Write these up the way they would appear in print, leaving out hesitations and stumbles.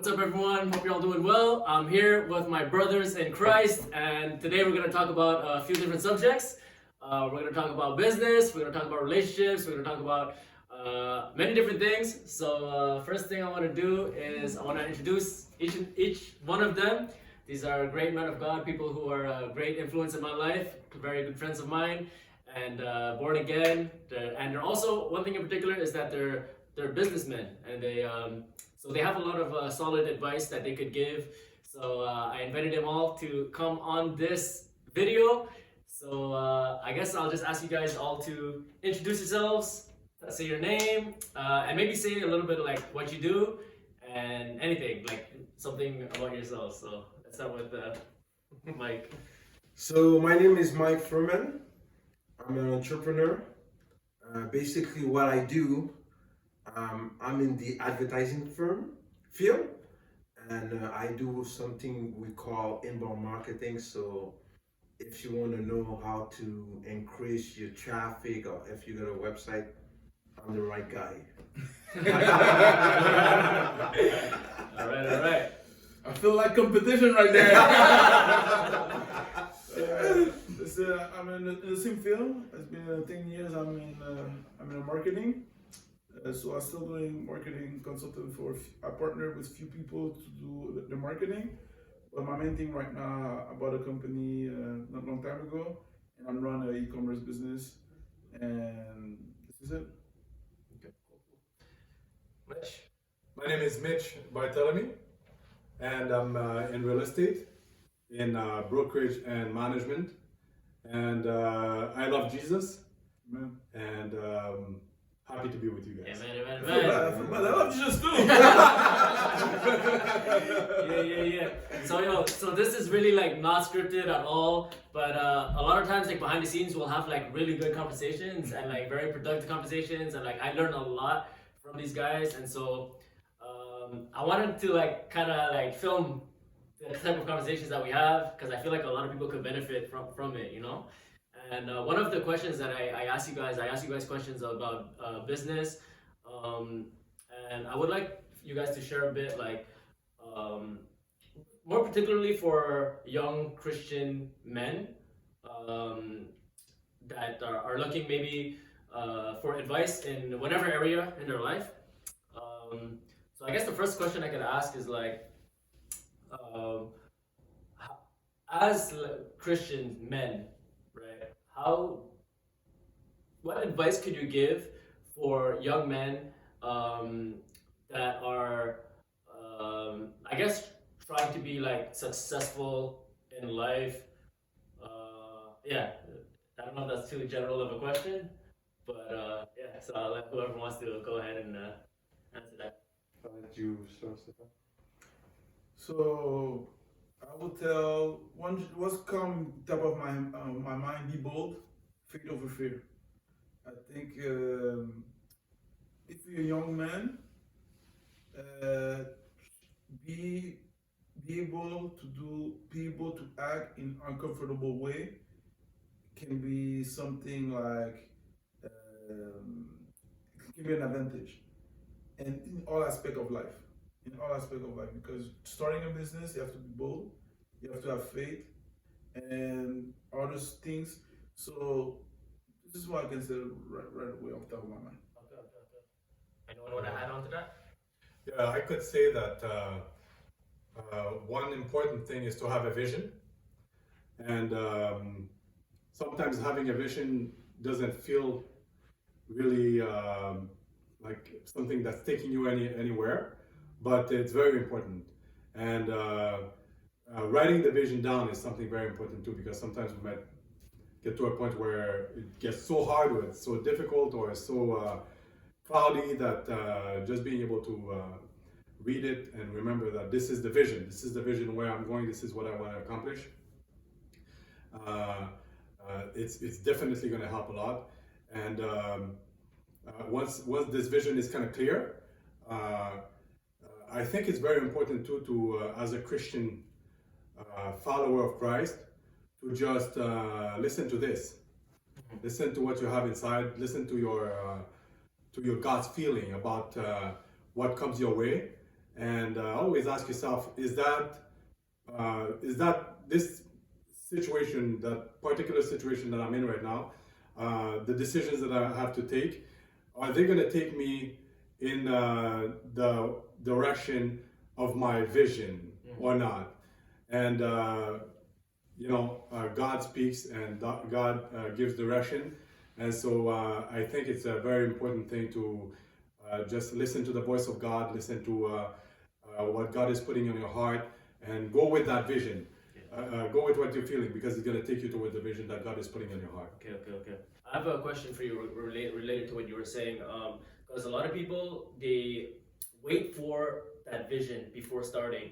What's up, everyone? Hope you're all doing well. I'm here with my brothers in Christ, and today we're going to talk about a few different subjects. We're going to talk about business, we're going to talk about relationships, we're going to talk about many different things. So, first thing I want to do is I want to introduce each one of them. These are great men of God, people who are a great influence in my life, very good friends of mine, and born again. And they're also, one thing in particular is that they're businessmen, and so they have a lot of solid advice that they could give. So I invited them all to come on this video. So I guess I'll just ask you guys all to introduce yourselves, say your name, and maybe say a little bit like what you do and anything, like something about yourselves. So let's start with Mike. So my name is Mike Furman. I'm an entrepreneur. Basically, what I do, I'm in the advertising field, and I do something we call inbound marketing. So if you want to know how to increase your traffic, or if you got a website, I'm the right guy. All right. I feel like competition right there. I'm in the same field. It's been 10 years. I'm in marketing. So I'm still doing marketing consultant I partner with few people to do the marketing. But my main thing right now, I bought a company not long time ago, and I'm running an e-commerce business, and this is it. Okay, cool. Mitch. My name is Mitch Barthelemy, and I'm in real estate, in brokerage and management, and I love Jesus, Man. and happy to be with you guys. Amen. I love Jesus too. Yeah. So this is really like not scripted at all, but a lot of times like behind the scenes we'll have like really good conversations and like very productive conversations, and like I learned a lot from these guys, and so I wanted to like kind of like film the type of conversations that we have, because I feel like a lot of people could benefit from it, you know. And one of the questions that I asked you guys questions about business, and I would like you guys to share a bit, like more particularly for young Christian men that are looking maybe for advice in whatever area in their life. So I guess the first question I could ask is like, as Christian men, right? What advice could you give for young men that are, I guess, trying to be like successful in life? I don't know if that's too general of a question, but yeah. So I'll let whoever wants to go ahead and answer that. I'll let you start, Stefan. So I would tell what's come top of my mind: be bold, faith over fear. I think if you're a young man, be able to act in uncomfortable way can be something like can be an advantage, and in all aspect of life. Because starting a business, you have to be bold, you have to have faith, and all those things. So this is what I can say right away off the top of my mind. Okay. Anyone want to add on to that? Yeah, I could say that one important thing is to have a vision, and sometimes having a vision doesn't feel really like something that's taking you anywhere, but it's very important. And writing the vision down is something very important too, because sometimes we might get to a point where it gets so hard, or it's so difficult, or it's so cloudy that just being able to read it and remember that this is the vision where I'm going, this is what I want to accomplish. It's definitely going to help a lot. And once this vision is kind of clear, I think it's very important too to as a Christian follower of Christ, to just listen to this, listen to what you have inside, listen to your God's feeling about what comes your way, And always ask yourself, is that this situation, that particular situation that I'm in right now, the decisions that I have to take, are they going to take me in the direction of my vision or not? And God speaks and God gives direction, and so I think it's a very important thing to just listen to the voice of God, listen to what God is putting on your heart, and go with that vision. Go with what you're feeling, because it's going to take you toward the vision that God is putting on your heart. Okay. I have a question for you related to what you were saying. Because a lot of people, they wait for that vision before starting.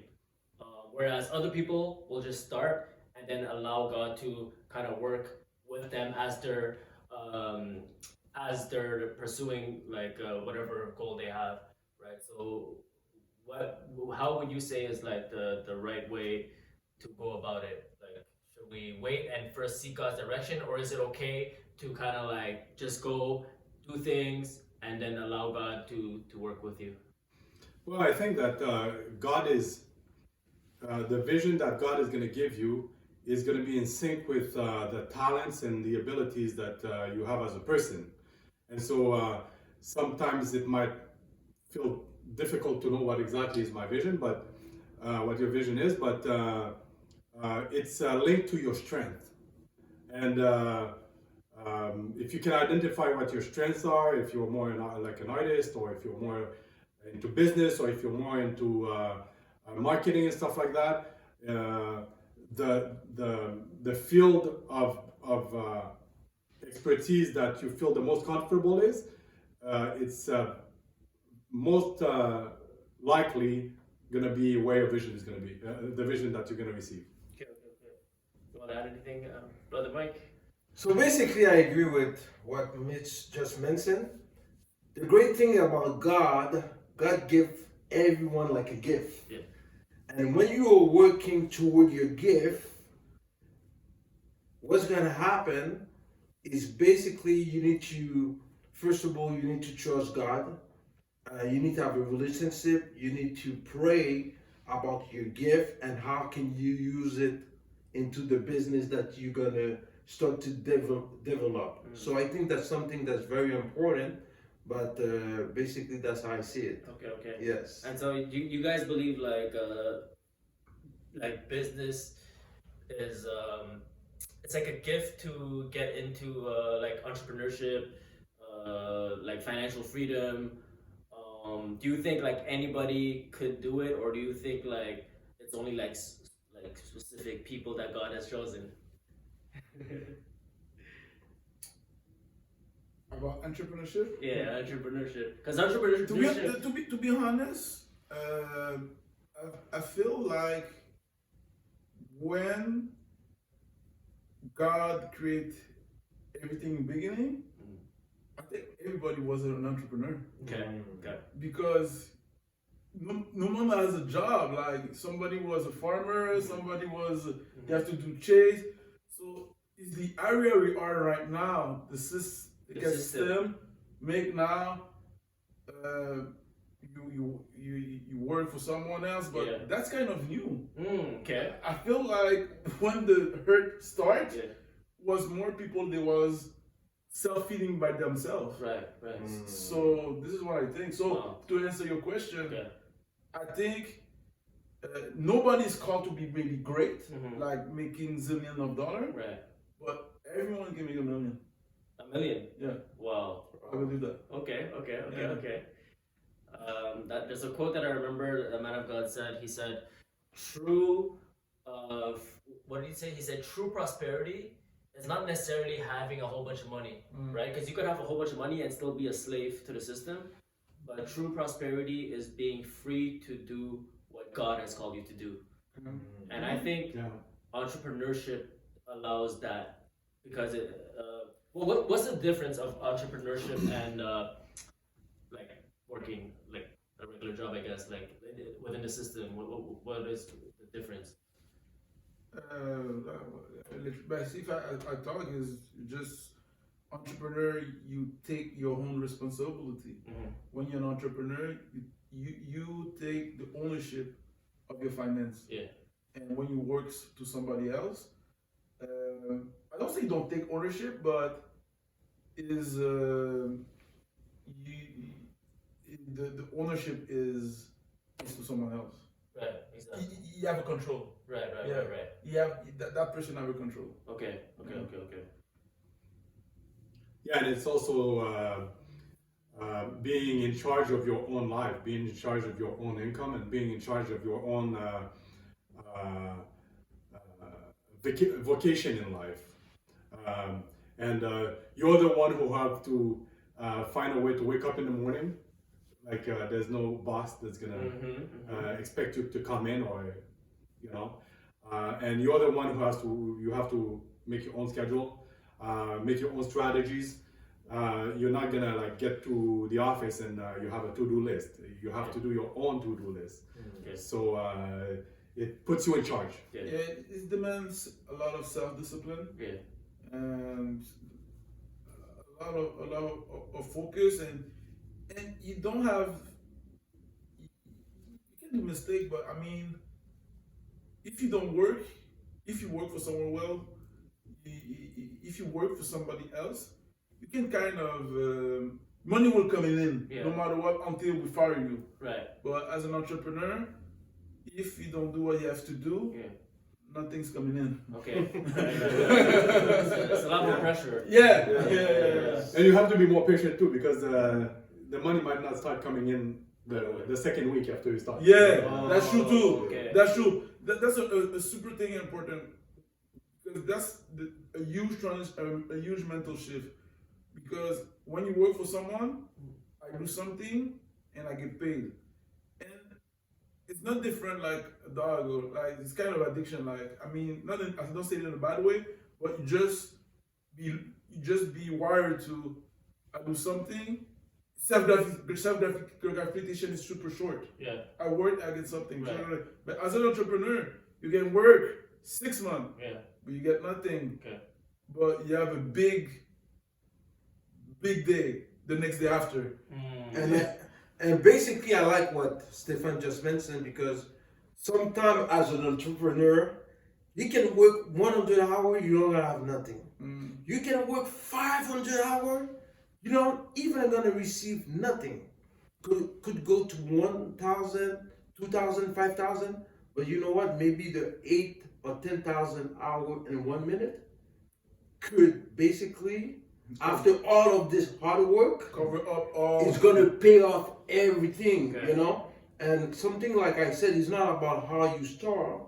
Whereas other people will just start and then allow God to kind of work with them as they're pursuing like whatever goal they have, right? So how would you say is like the right way to go about it? Like, should we wait and first seek God's direction, or is it okay to kind of like just go do things and then allow God to work with you? Well, I think that God is the vision that God is going to give you is going to be in sync with the talents and the abilities that you have as a person. And so sometimes it might feel difficult to know what exactly is my vision, but what your vision is, but it's linked to your strength. And if you can identify what your strengths are, if you're more like an artist, or if you're more into business, or if you're more into marketing and stuff like that, the field of expertise that you feel the most comfortable is, it's most likely going to be where your vision is going to be, the vision that you're going to receive. Okay. You want to add anything, Brother Mike? So basically, I agree with what Mitch just mentioned. The great thing about God gives everyone like a gift. Yeah. And when you are working toward your gift, what's going to happen is basically you need to, first of all, you need to trust God. You need to have a relationship. You need to pray about your gift and how can you use it into the business that you're going to start to develop. So I think that's something that's very important, but basically that's how I see it. Okay. Yes. And so you guys believe like business is it's like a gift to get into like entrepreneurship, like financial freedom. Do you think like anybody could do it, or do you think like it's only like specific people that God has chosen? About entrepreneurship? Yeah, entrepreneurship. Because entrepreneurship. To be honest, I feel like when God created everything in the beginning, I think everybody was an entrepreneur. Okay. Because no one has a job. Like somebody was a farmer, somebody was you have to do chase. So it's the area we are right now. The system make now you work for someone else, but that's kind of new. Okay. I feel like when the hurt started, was more people that was self-feeding by themselves. Right. So this is what I think. So to answer your question, I think nobody's called to be maybe great, like making zillions of dollars. Right. But everyone can make $1 million. $1 million? Yeah. Wow. I believe that. Okay. There's a quote that I remember the man of God said. He said, true, what did he say? He said, true prosperity is not necessarily having a whole bunch of money, right? Because you could have a whole bunch of money and still be a slave to the system. But true prosperity is being free to do what God has called you to do. And I think entrepreneurship allows that, because what's the difference of entrepreneurship and like working like a regular job, I guess, like within the system? What is the difference? But if I talk is just entrepreneur, you take your own responsibility. When you're an entrepreneur, you take the ownership of your finance. Yeah. And when you work to somebody else, I don't say don't take ownership, but is the ownership is to someone else. Right. Exactly. You have a control. Right. Yeah. Right. You have that person have a control. Okay. Yeah, and it's also being in charge of your own life, being in charge of your own income, and being in charge of your own vocation in life. And you're the one who have to find a way to wake up in the morning. Like there's no boss that's gonna expect you to come in, or and you're the one who you have to make your own schedule, make your own strategies. You're not gonna like get to the office and you have a to-do list. You have to do your own to-do list. Okay. So it puts you in charge. Yeah. It demands a lot of self-discipline. Yeah. And a lot of focus, and you don't have, you can do mistake, but I mean, if you work for someone well, if you work for somebody else, you can kind of money will come in no matter what until we fire you. Right. But as an entrepreneur, if you don't do what you have to do, nothing's coming in. Okay. It's a lot more pressure. Yeah. And you have to be more patient too, because the money might not start coming in the second week after you start. Yeah, that's true too. Okay. That's true. That's a super thing important, because that's a huge mental shift. Because when you work for someone, I do something and I get paid, and it's not different like a dog, or like it's kind of addiction. Like, I mean, I don't say it in a bad way, but you just be wired to, I do something. Self gratification is super short. Yeah. I work, I get something. Right. But as an entrepreneur, you can work 6 months, Yeah. but you get nothing. Okay. But you have a big day the next day after. And basically, I like what Stefan just mentioned, because sometimes as an entrepreneur, you can work 100 hours, you don't have nothing. You can work 500 hours, you don't even gonna receive nothing. Could go to 1,000, 2,000, 5,000, but you know what? Maybe the 8 or 10,000 hours in 1 minute could basically, after all of this hard work, Cover up all. it's gonna pay off everything, Okay. you know? And something like I said, it's not about how you start,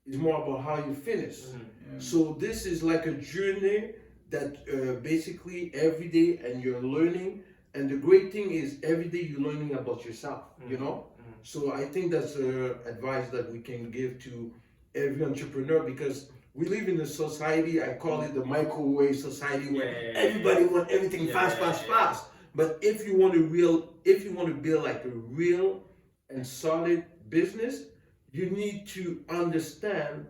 it's more about how you finish. So this is like a journey that basically every day, and you're learning. And the great thing is every day you're learning about yourself, you know? So I think that's advice that we can give to every entrepreneur, because we live in a society, I call it the microwave society, where everybody wants everything fast. But if you want to build like a real and solid business, you need to understand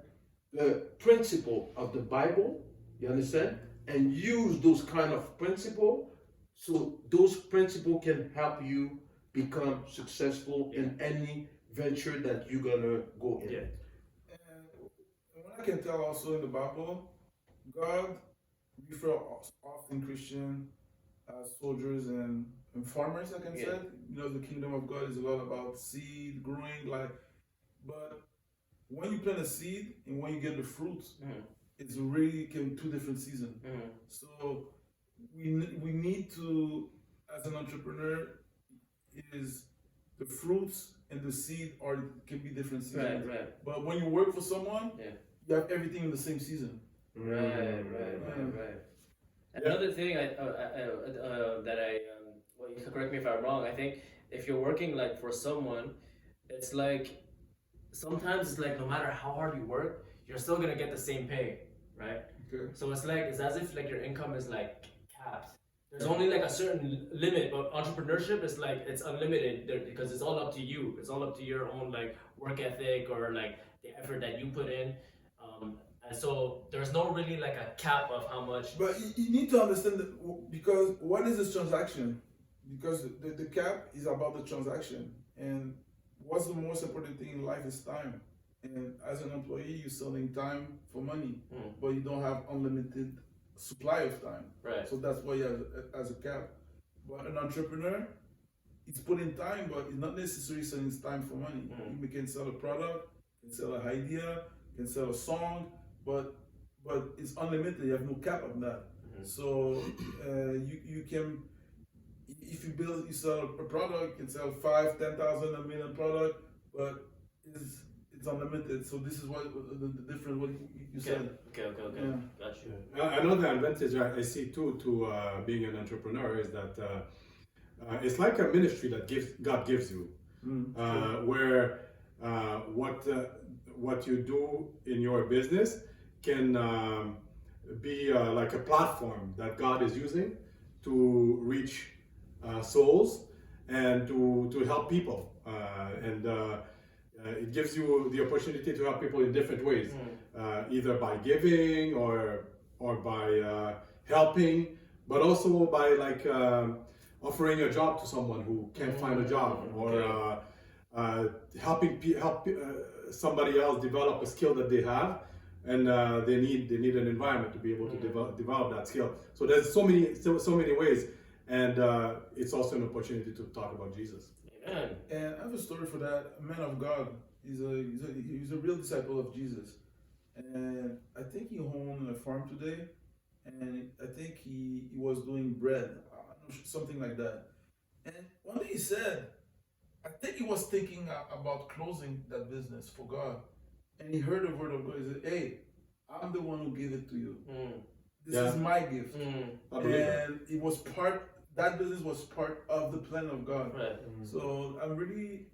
the principle of the Bible, you understand? And use those kind of principles, so those principles can help you become successful in any venture that you're gonna go in. Yeah. And what I can tell also in the Bible, God refer often Christian as soldiers and farmers, like I said. You know, the kingdom of God is a lot about seed, growing, but when you plant a seed and when you get the fruits, it's really came 2 different seasons. So we need to, as an entrepreneur, is the fruits and the seed can be different seasons. Right. But when you work for someone, you have everything in the same season. Right. Another thing well, you can correct me if I'm wrong. I think if you're working like for someone, it's like sometimes it's like no matter how hard you work, you're still gonna get the same pay, right? Okay. So it's as if like your income is like capped. There's only like a certain limit, but entrepreneurship is like it's unlimited because it's all up to you. It's all up to your own like work ethic or like the effort that you put in. And so there's no really like a cap of how much. But you need to understand that, because what is this transaction? Because the cap is about the transaction. And what's the most important thing in life is time. And as an employee, you're selling time for money, but you don't have unlimited supply of time. Right. So that's why you have as a cap. But an entrepreneur, it's putting time, but it's not necessarily selling his time for money. You can sell a product, can sell an idea, can sell a song, but it's unlimited. You have no cap on that. So you can, if you sell a product, you can sell 5, 10,000, a million product, but it's unlimited. So this is what the difference. What you said. Okay. Yeah. Got you. Another advantage I see too to being an entrepreneur is that it's like a ministry that God gives you, where what you do in your business can be like a platform that God is using to reach souls and to help people, and it gives you the opportunity to help people in different ways, either by giving or by helping, but also by like offering a job to someone who can't find a job, or help somebody else develop a skill that they have, and they need an environment to be able to develop that skill. So there's so many ways, and it's also an opportunity to talk about Jesus. Amen. And I have a story for that. A man of God. He's a real disciple of Jesus, and I think he owned a farm today, and I think he was doing bread, something like that. And one day he said, I think he was thinking about closing that business for God, and he heard the word of God. He said, "Hey, I'm the one who gave it to you. This is my gift." And it was that business was part of the plan of God. Right. So I really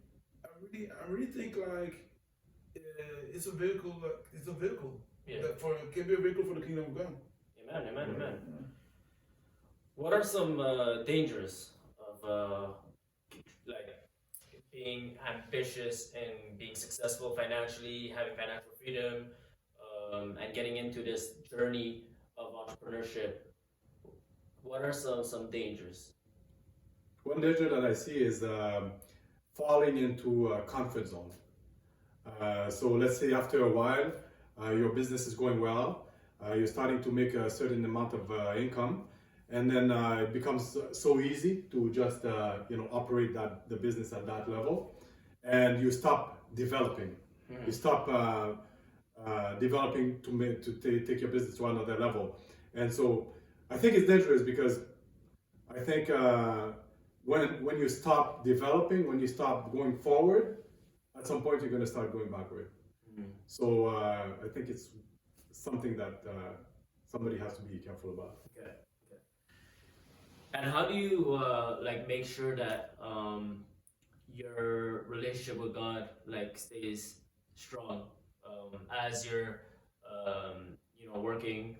think like it's a vehicle. It's a vehicle. Yeah. That can be a vehicle for the kingdom of God. Amen. What are some dangers of like being ambitious and being successful financially, having financial freedom, and getting into this journey of entrepreneurship? What are some dangers? One danger that I see is falling into a comfort zone. So let's say after a while, your business is going well, you're starting to make a certain amount of income, and then it becomes so easy to just operate the business at that level, and you stop developing. You stop developing to take your business to another level, and so I think it's dangerous because I think when you stop developing, when you stop going forward, at some point you're going to start going backward. So I think it's something that somebody has to be careful about. Okay. And how do you like make sure that your relationship with God like stays strong as you're working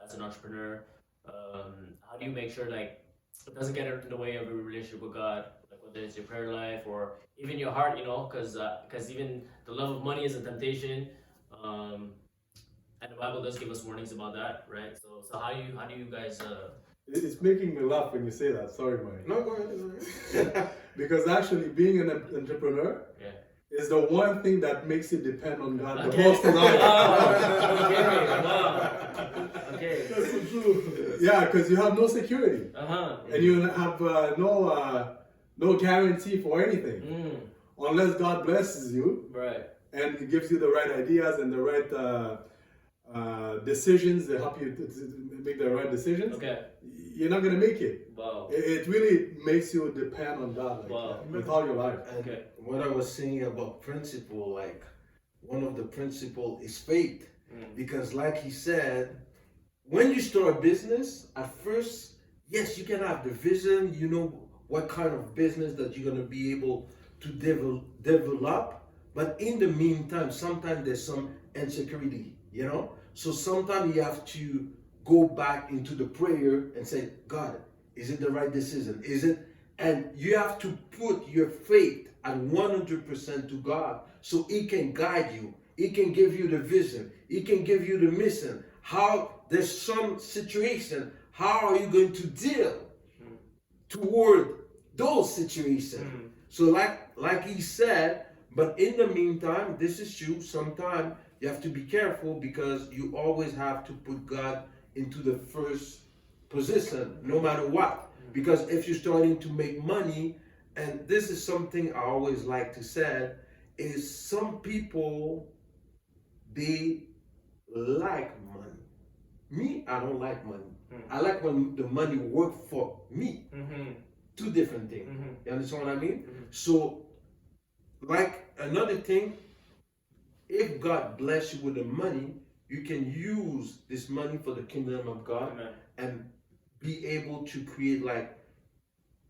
as an entrepreneur? How do you make sure like it doesn't get in the way of your relationship with God, like whether it's your prayer life or even your heart, because even the love of money is a temptation, and the Bible does give us warnings about that, right? So how do you guys? It's making me laugh when you say that. Sorry, Mike. No, go ahead. Because actually, being an entrepreneur is the one thing that makes you depend on God the most in life. Okay. That's so true. Yeah, because you have no security, and you have no guarantee for anything, unless God blesses you, Right. and He gives you the right ideas and the right decisions that help you to make the right decisions. Okay. You're not gonna make it. Wow. It really makes you depend on God with all your life. And Okay. what I was saying about principle, like one of the principle is faith, because like he said, when you start a business, at first, yes, you can have the vision, you know what kind of business that you're gonna be able to develop, but in the meantime, sometimes there's some insecurity, So sometimes you have to go back into the prayer and say, God, is it the right decision? Is it? And you have to put your faith at 100% to God so He can guide you. He can give you the vision. He can give you the mission. How there's some situation, how are you going to deal toward those situations? So like like he said, but in the meantime, this is true. Sometimes you have to be careful because you always have to put God into the first position, no matter what. Because if you're starting to make money, and this is something I always like to say, is some people they like money. Me, I don't like money. I like when the money work for me. Two different things. You understand what I mean? So, like another thing, if God bless you with the money, you can use this money for the kingdom of God and be able to create like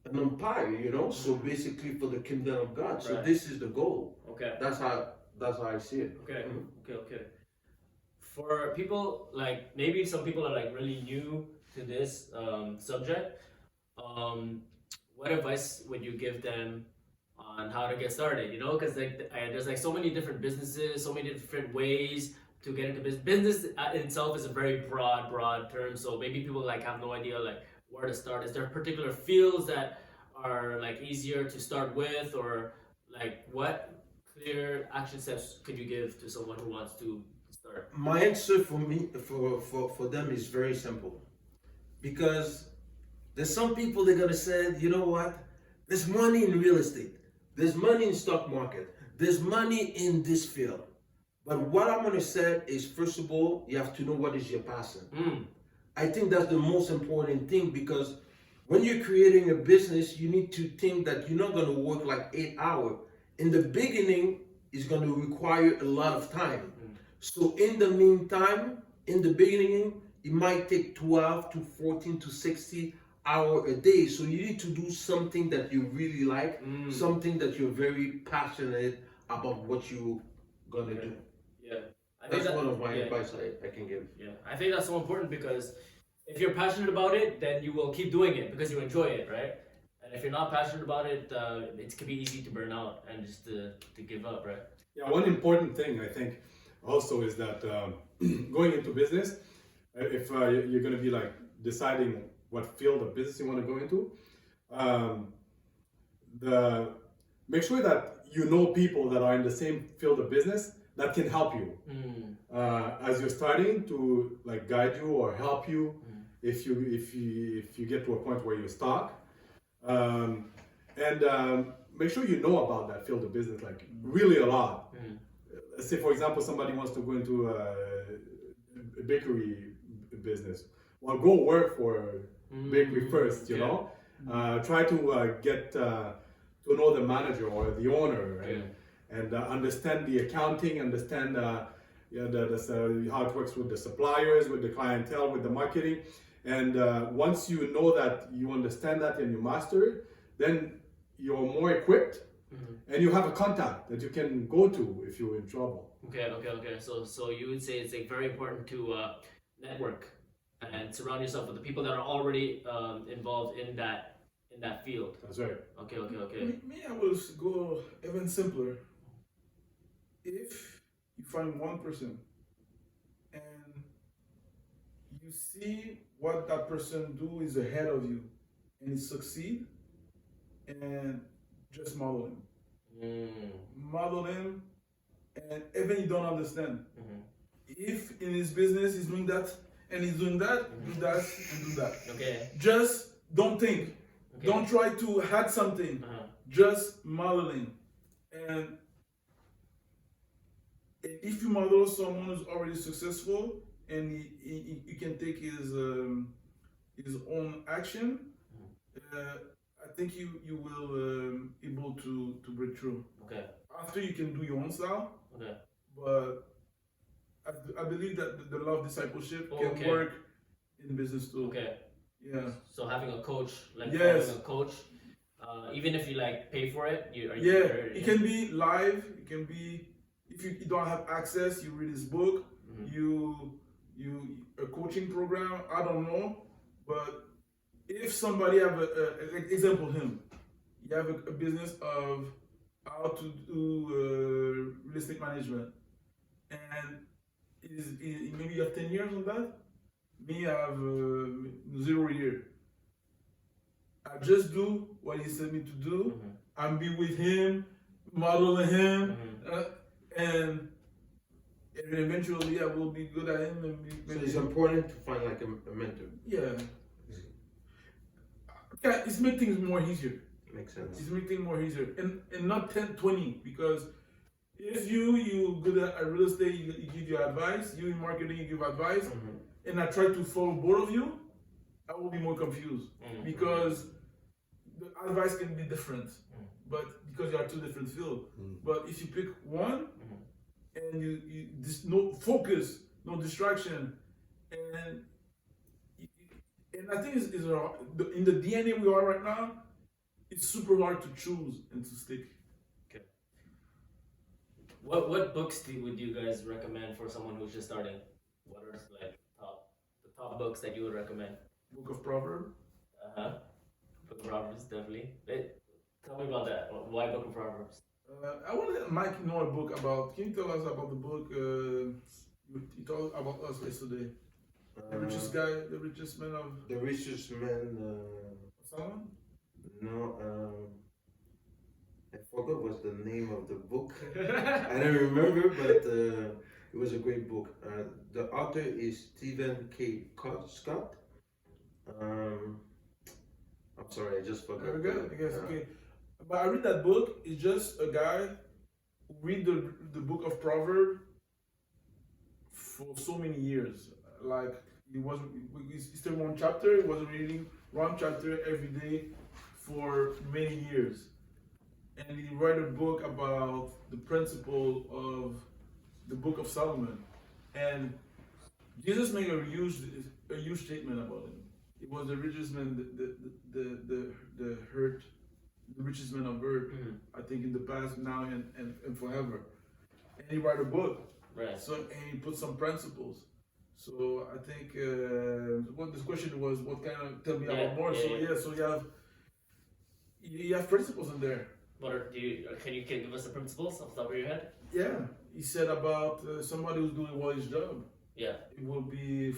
an empire, you know. So basically, for the kingdom of God. So this is the goal. Okay. That's how I see it. Okay. Okay. For people like maybe some people are like really new to this subject, what advice would you give them on how to get started? You know, because like there's like so many different businesses, so many different ways to get into business. Business in itself is a very broad term. So maybe people like have no idea like where to start. Is there particular fields that are like easier to start with, or like what clear action steps could you give to someone who wants to start? My answer for me for them is very simple, because there's some people they're gonna say, you know what, there's money in real estate, there's money in stock market, there's money in this field. But what I'm gonna say is, first of all, you have to know what is your passion. I think that's the most important thing, because when you're creating a business, you need to think that you're not gonna work like 8 hours. In the beginning, it's gonna require a lot of time. So in the meantime, in the beginning, it might take 12 to 14 to 60 hours a day. So you need to do something that you really like, something that you're very passionate about what you're gonna do. Yeah. I think That's one of my advice I can give. Yeah, I think that's so important, because if you're passionate about it, then you will keep doing it because you enjoy it, right? And if you're not passionate about it, it can be easy to burn out and just to give up, right? Yeah, one important thing I think also is that going into business, if you're going to be like deciding what field of business you want to go into, make sure that you know people that are in the same field of business that can help you as you're starting to like guide you or help you if you get to a point where you're stuck, and make sure you know about that field of business like really a lot. Say for example somebody wants to go into a bakery business. Well, go work for bakery first, you know. Try to get to know the manager or the owner, and understand the accounting, understand how it works with the suppliers, with the clientele, with the marketing. And once you know that, you understand that and you master it, then you're more equipped and you have a contact that you can go to if you're in trouble. Okay. So you would say it's like very important to network and surround yourself with the people that are already involved in that field. That's right. Okay. Me, I will go even simpler. If you find one person and you see what that person do is ahead of you and he succeed, and just model him. Model him, and even you don't understand. If in his business he's doing that and he's doing that, do that and do that. Okay. Just don't think. Okay. Don't try to add something. Just modeling. And if you model someone who's already successful and he can take his own action, I think you will able to break through. Okay. After you can do your own style. Okay. But I believe that the law of discipleship can work in business too. Okay. Yeah. So having a coach, like Yes. having a coach, even if you like pay for it, It can be live. It can be, if you don't have access, you read his book. You a coaching program. I don't know, but if somebody have an example him, you have a business of how to do real estate management, and maybe you have 10 years on that. Me, I have 0 year. I just do what he said me to do and be with him modeling him, Mhm. and eventually I will be good at him and So it's important to find like a mentor. yeah. Yeah, it's make things more easier. Makes sense. It's make things more easier, and not 10-20, because if you good at real estate, you give your advice. You in marketing, you give advice, Mhm. and I try to follow both of you. I will be more confused because the advice can be different, but because you are two different fields. But if you pick one, and you just no focus, no distraction, and I think it's in the DNA we are right now. It's super hard to choose and to stick. What books would you guys recommend for someone who's just starting? What are like the top books that you would recommend? Book of Proverbs. Book of Proverbs, definitely. Tell me about that. Why Book of Proverbs? I want to let Mike know a book about. Can you tell us about the book? You told about us yesterday. The richest guy, the richest man of The richest man. Solomon. No, I forgot what's the name of the book. I don't remember, but it was a great book. The author is Stephen K. Scott. I'm sorry, I just forgot. Very good. I guess okay. But I read that book. It's just a guy who read the book of Proverbs for so many years. Like he started one chapter. He was reading one chapter every day for many years, and he wrote a book about the principle of the Book of Solomon. And Jesus made a huge statement about him. He was the richest man, the richest man on earth. I think in the past, now, and forever. And he wrote a book. Right. So and he put some principles. So I think what this question was, what kind of tell me about more. So you have principles in there. Can you give us the principles off the top of your head? Yeah, he said about somebody who's doing well his job. Yeah. It will be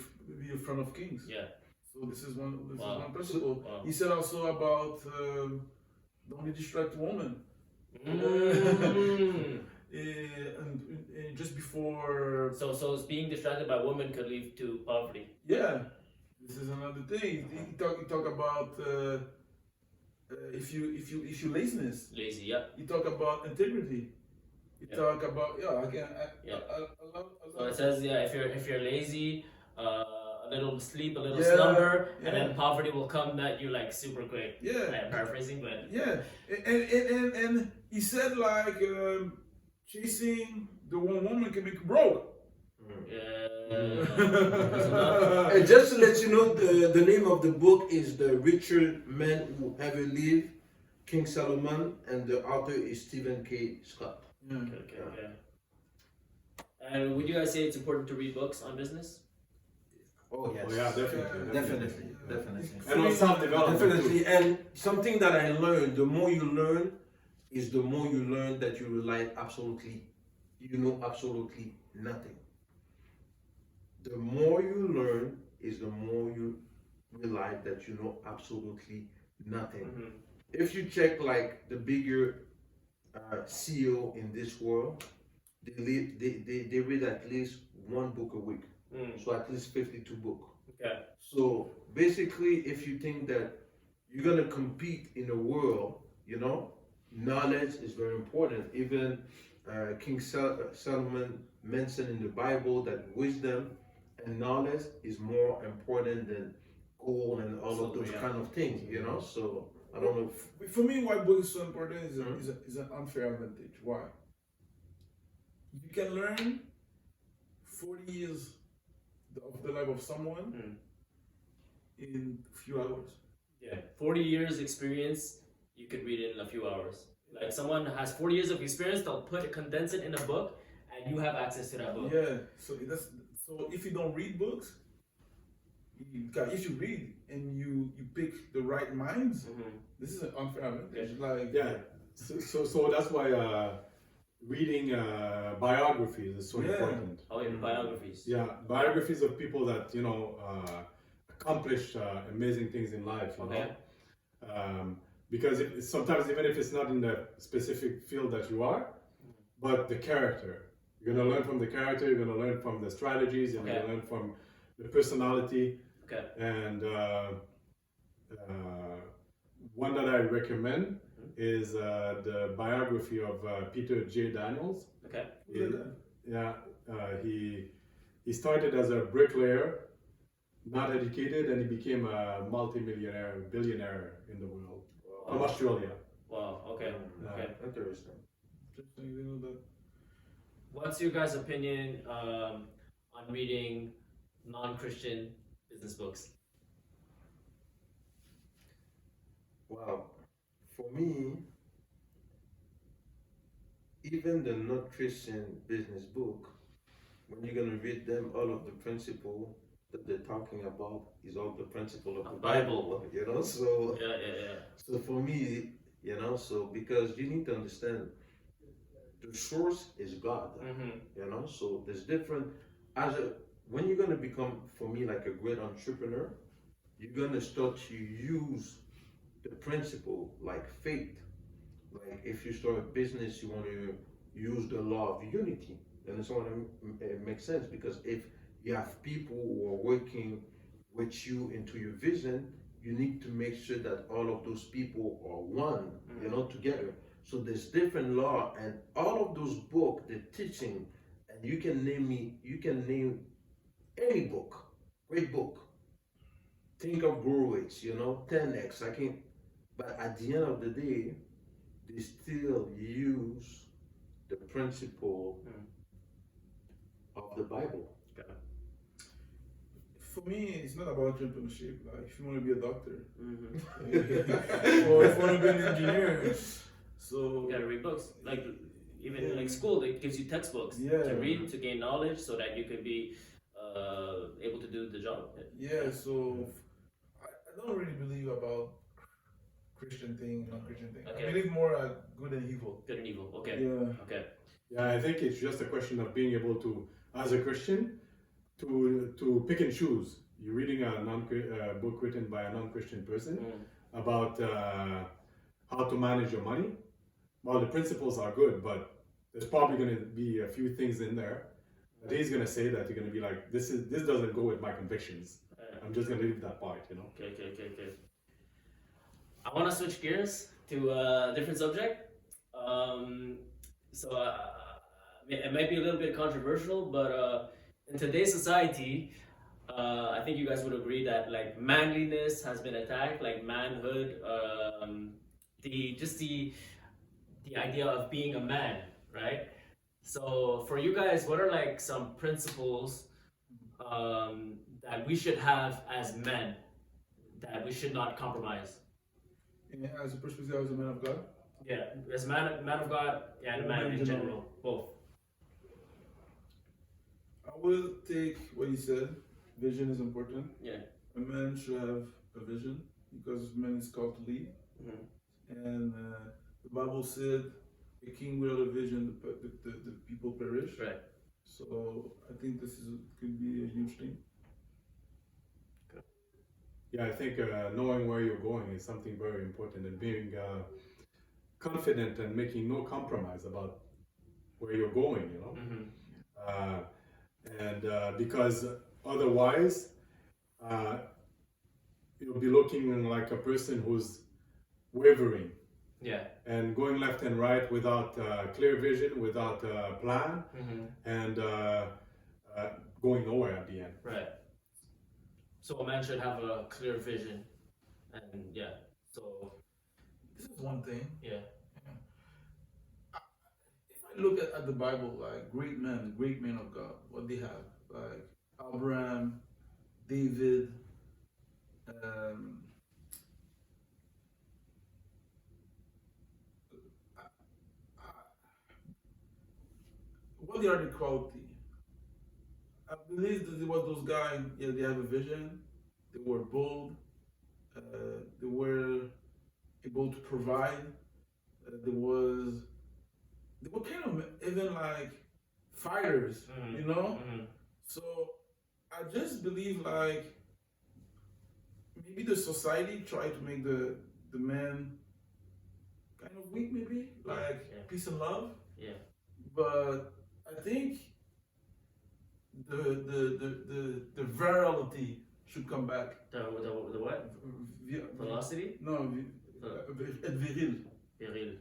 in front of kings. Yeah. So this is one Wow. one principle. Wow. He said also about don't be distracted woman. And just before. So being distracted by women could lead to poverty. Yeah, this is another thing. He talk about if you laziness. Lazy, yeah. He talk about integrity. He talk about So it says if you're lazy, a little sleep, a little slumber, and then poverty will come at you like super quick. Yeah. I'm paraphrasing, but yeah, and he said like chasing the one woman can make you broke. And just to let you know, the name of the book is The Richer Man Who Ever Lived, King Solomon, and the author is Stephen K. Scott. Okay. And would you guys say it's important to read books on business? Oh yes. Oh yeah, definitely. Definitely. And on self-development. Definitely. And something that I learned, the more you learn, is the more you learn that you know absolutely nothing. The more you learn is the more you realize that you know absolutely nothing. If you check like the bigger CEO in this world, they read at least one book a week. So at least 52 books. Okay. So basically, if you think that you're gonna compete in the world, knowledge is very important. Even King Solomon mentioned in the Bible that wisdom and knowledge is more important than gold and all of those kind of things. So I don't know. For me, why book is so important is an unfair advantage. Why? You can learn 40 years of the life of someone in a few hours. Yeah. 40 years experience, you could read it in a few hours. Like someone has 40 years of experience, they'll condense it in a book, and you have access to that book. Yeah. So if you don't read books, if you read and you pick the right minds, this is an unfair advantage. Like So that's why reading biographies is so important. Oh, yeah, biographies. Yeah, biographies of people that accomplished amazing things in life. because sometimes even if it's not in the specific field that you are, but the character. You're gonna learn from the character. You're gonna learn from the strategies. You're Okay. gonna learn from the personality. Okay. And one that I recommend is the biography of Peter J. Daniels. Okay. Yeah, he started as a bricklayer, not educated, and he became a multi-millionaire, billionaire in the world from Australia. Wow. Okay. Okay. Interesting. Interesting, you know that. What's your guys' opinion on reading non-Christian business books? Wow. For me, even the not Christian business book, when you're gonna read them, all of the principle that they're talking about is all the principle of the Bible. You know, so Yeah. so for me, you know, so because you need to understand the source is God. Mm-hmm. You know, so there's different when you're gonna become, for me, like a great entrepreneur, you're gonna start to use the principle like faith. Like if you start a business, you want to use the law of unity. And it's what it makes sense, because if you have people who are working with you into your vision, you need to make sure that all of those people are one, you know, together. So there's different law, and all of those books, the teaching, and you can name any book, great book. Think of Gurwitz, you know, 10x. I can, but at the end of the day, they still use the principle of the Bible. For me, it's not about entrepreneurship. Like, if you want to be a doctor, Mm-hmm. or if you want to be an engineer, so You gotta read books. Like even Yeah. like school, it gives you textbooks Yeah. to read to gain knowledge, so that you could be able to do the job. yeah. So I don't really believe about Christian thing, non-Christian thing. Okay. I believe more like good and evil. Good and evil. Okay. Yeah. Okay. Yeah, I think it's just a question of being able to, as a Christian, to pick and choose. You're reading a book written by a non-Christian person about how to manage your money. Well, the principles are good, but there's probably going to be a few things in there that he's going to say that you're going to be like, this doesn't go with my convictions. I'm just going to leave that part, you know. Okay. I want to switch gears to a different subject. It might be a little bit controversial, but in today's society, I think you guys would agree that like manliness has been attacked, like manhood, the idea of being a man, right? So for you guys, what are like some principles that we should have as men that we should not compromise? And as a perspective, as a man of God, Yeah, as a man of God, and a man in general, both. I will take what you said. Vision is important. Yeah. A man should have a vision because man is called to lead. And the Bible said, "A king without a vision, the people perish." Right. So I think this could be a huge thing. Yeah, I think knowing where you're going is something very important, and being confident and making no compromise about where you're going, you know. Because otherwise, you'll be looking like a person who's wavering Yeah. and going left and right without clear vision, without a plan, and going nowhere at the end. Right. So a man should have a clear vision, and yeah. So This is one thing. yeah. If I look at the Bible, like great men of God, what they have, like Abraham, David, what they are the quality? I believe that it was those guys. Yeah, they have a vision. They were bold. They were able to provide. They were kind of even like fighters, you know. So I just believe like maybe the society tried to make the man kind of weak, maybe like Yeah. peace and love. Yeah. But I think the virality should come back. The what? Velocity? No, être viril. Viril.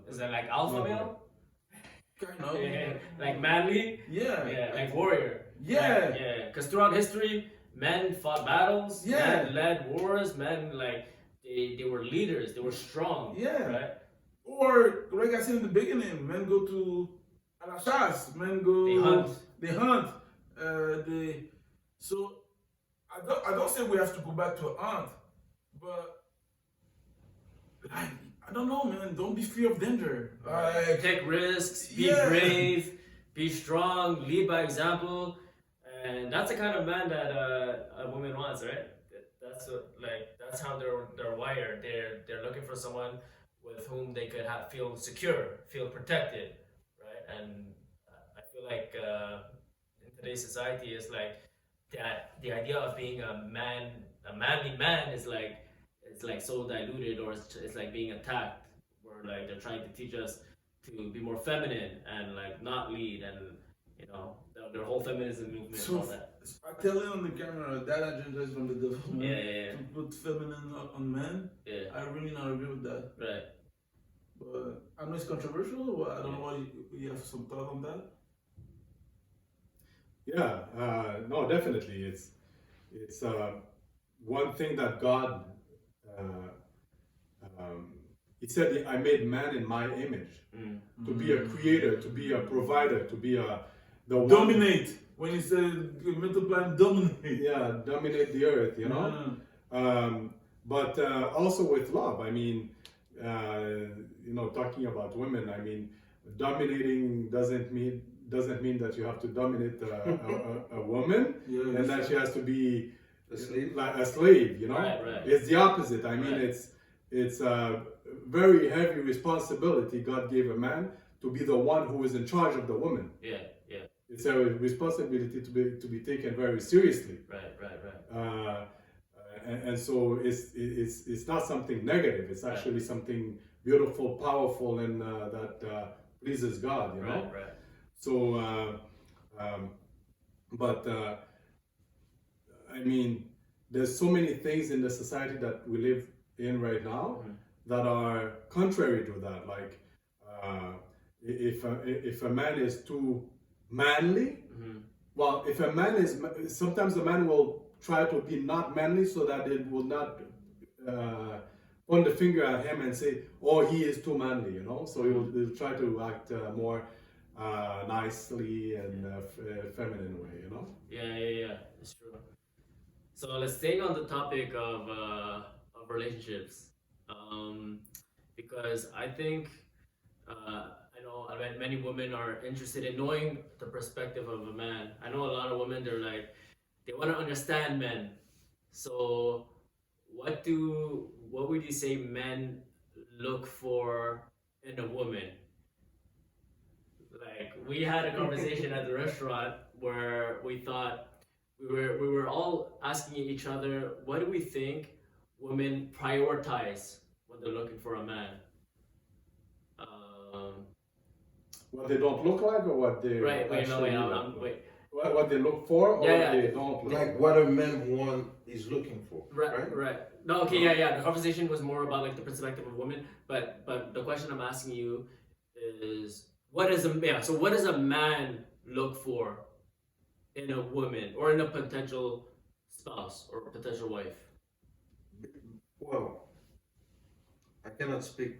Is that like alpha No. male? Kind of. Yeah. Like manly? Yeah. Yeah. Like warrior. Yeah. Yeah. Because throughout history, men fought battles. Yeah. Men led wars. Men like they were leaders. They were strong. Yeah. Right. Or like I said in the beginning, men go to à la chasse. Men go. They hunt. They hunt. So I don't say we have to go back to a hunt, but like I don't know, man. Don't be fear of danger. Like Take risks. Be Yeah. brave. Be strong. Lead by example. And that's the kind of man that a woman wants, right? That's how they're wired. They're looking for someone with whom they could feel secure, feel protected, right? And I feel like in today's society, it's like that the idea of being a manly man is like it's like so diluted, or it's like being attacked, where like they're trying to teach us to be more feminine and like not lead, and you know their whole feminism movement and all that. I tell you on the camera that agenda is from the devil, man. Yeah. To put feminine on men, Yeah, I really not agree with that. right. But I know it's controversial. But I don't know why you have some thought on that. Yeah, no, definitely. It's one thing that God, He said, I made man in my image, to be a creator, to be a provider, to be the one, Dominate. When you say multiply and dominate. yeah, dominate the earth, you know. But also with love. I mean, you know, talking about women. I mean, dominating doesn't mean that you have to dominate a woman, Yeah, and that she has to be A slave? like a slave. You know, Right. it's the opposite. I mean, Right. it's a very heavy responsibility God gave a man to be the one who is in charge of the woman. Yeah. It's a responsibility to be taken very seriously. Right. And so it's not something negative. It's actually something beautiful, powerful, and that pleases God. You know. Right. So, I mean, there's so many things in the society that we live in right now that are contrary to that. Like, if a man is too manly, well, if a man is, sometimes a man will try to be not manly so that it will not point the finger at him and say, "Oh, he is too manly," you know. So he'll try to act more nicely and feminine way, you know. Yeah. It's true. So let's stay on the topic of relationships, because I think I know many women are interested in knowing the perspective of a man. I know a lot of women, they want to understand men. So what would you say men look for in a woman? Like, we had a conversation at the restaurant where we thought we were all asking each other, what do we think women prioritize when they're looking for a man? What they don't look like, or what they Wait, actually look I'm like? wait. What they look for, or Yeah, what they yeah. don't look Like what a man want is looking for. Right. No, okay, yeah. The conversation was more about like the perspective of women, but the question I'm asking you is, what does a man look for in a woman or in a potential spouse or potential wife? Well, I cannot speak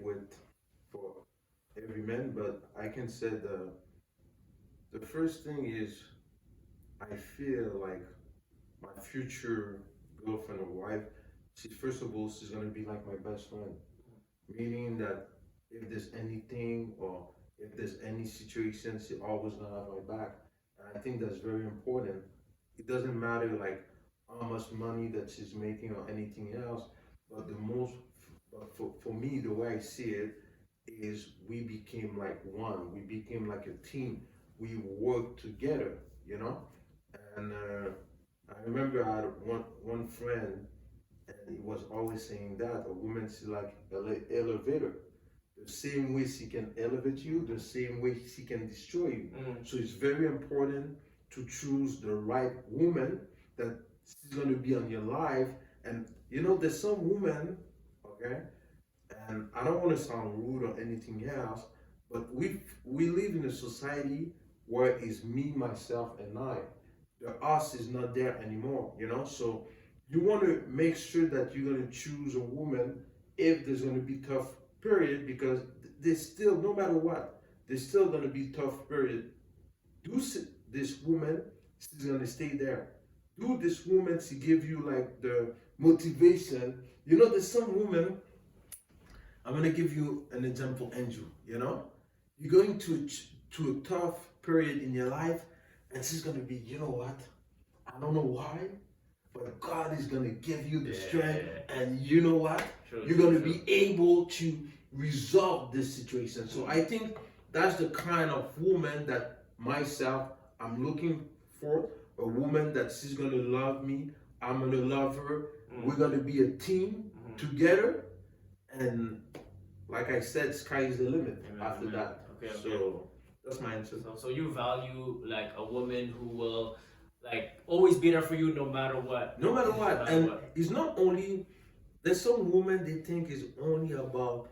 for every man, but I can say the first thing is I feel like my future girlfriend or wife, first of all, she's gonna be like my best friend. Meaning that if there's anything or if there's any situation, she's always gonna have my back. And I think that's very important. It doesn't matter like how much money that she's making or anything else, but for me, the way I see it is we became like one. We became like a team. We worked together, you know. And I remember I had one friend, and he was always saying that a woman is like an elevator. the same way she can elevate you, the same way she can destroy you. So it's very important to choose the right woman that is going to be on your life. And you know, there's some women, okay, and I don't want to sound rude or anything else, but we live in a society where it's me, myself, and I. The us is not there anymore, you know. So you want to make sure that you're going to choose a woman if there's going to be tough period, because there's still, no matter what, there's still going to be tough period. This woman, she's going to stay there. Do this woman, she give you like the motivation. You know, there's some women, I'm going to give you an example, Andrew, you know. You're going to a tough period in your life, and she's going to be, you know what, I don't know why, but God is going to give you the strength, and you know what, you're going to be able to resolve this situation. So I think that's the kind of woman that myself, I'm looking for, a woman that she's going to love me, I'm going to love her, we're going to be a team together, and like I said, sky is the limit after that. Okay. So that's my answer. So you value like a woman who will like always be there for you no matter what. No matter what. matter And what. it's not only, there's some women they think is only about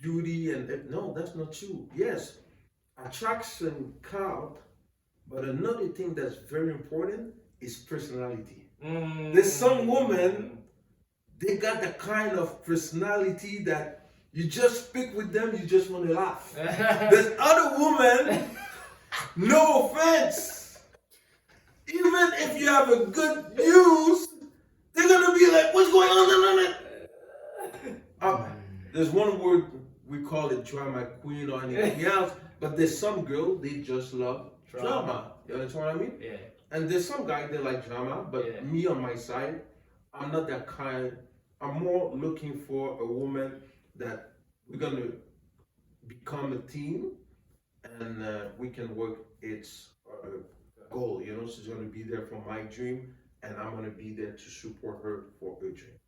beauty and no, that's not true. Yes, attraction count, but another thing that's very important is personality. There's some women, they got the kind of personality that you just speak with them, you just want to laugh. There's other women, no offense, even if you have a good news, they're gonna be like, what's going on? There's one word, we call it drama queen or anything else, but there's some girl, they just love drama. You understand what I mean? Yeah. And there's some guy, they like drama, but me on my side, I'm not that kind. I'm more looking for a woman that we're gonna become a team, and we can work its goal. You know, she's gonna be there for my dream, and I'm gonna be there to support her for her dream.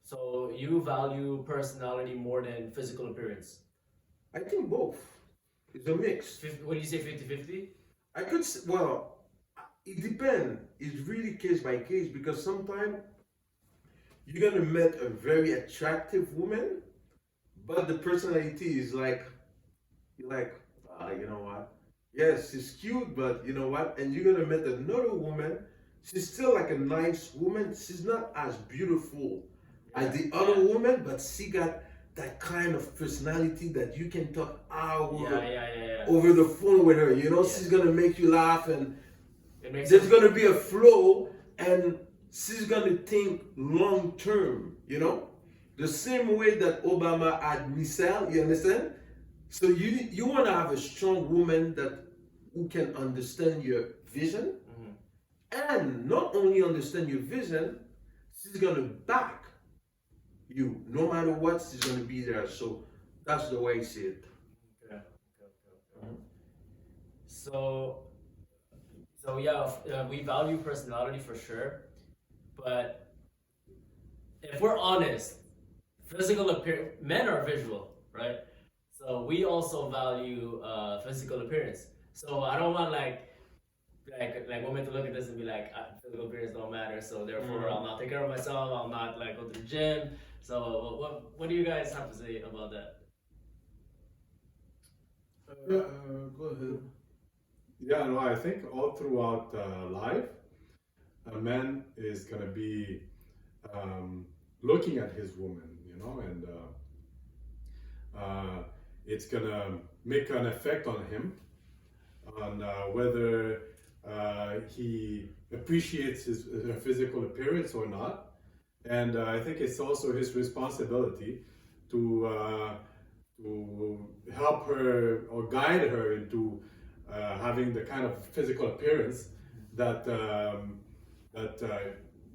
So you value personality more than physical appearance? I think both. It's a mix. What do you say, 50-50? I could well, it depends. It's really case by case, because sometimes you're gonna meet a very attractive woman, but the personality is like, you're like, you know what? Yes, she's cute, but you know what? And you're gonna meet another woman. She's still like a nice woman. She's not as beautiful as the other woman, but she got that kind of personality that you can talk hours over the phone with her. You know, she's gonna make you laugh, and there's gonna be a flow, and she's gonna think long term. You know, the same way that Obama had Michelle. You understand? So you want to have a strong woman who can understand your vision, and not only understand your vision, she's gonna back you no matter what. She's gonna be there. So that's the way I see it. Okay. So yeah, we value personality for sure, but if we're honest, physical appearance, men are visual, right? So we also value physical appearance. So I don't want like women to look at this and be like, physical appearance don't matter, so therefore I'll not take care of myself, I'll not like go to the gym. So what do you guys have to say about that? Go ahead. Yeah, no, I think all throughout life, a man is gonna be looking at his woman, you know, and it's gonna make an effect on him, on whether he appreciates his physical appearance or not. And I think it's also his responsibility to help her or guide her into having the kind of physical appearance that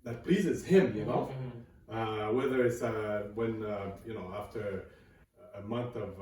that pleases him, you know. Whether it's when you know, after a month of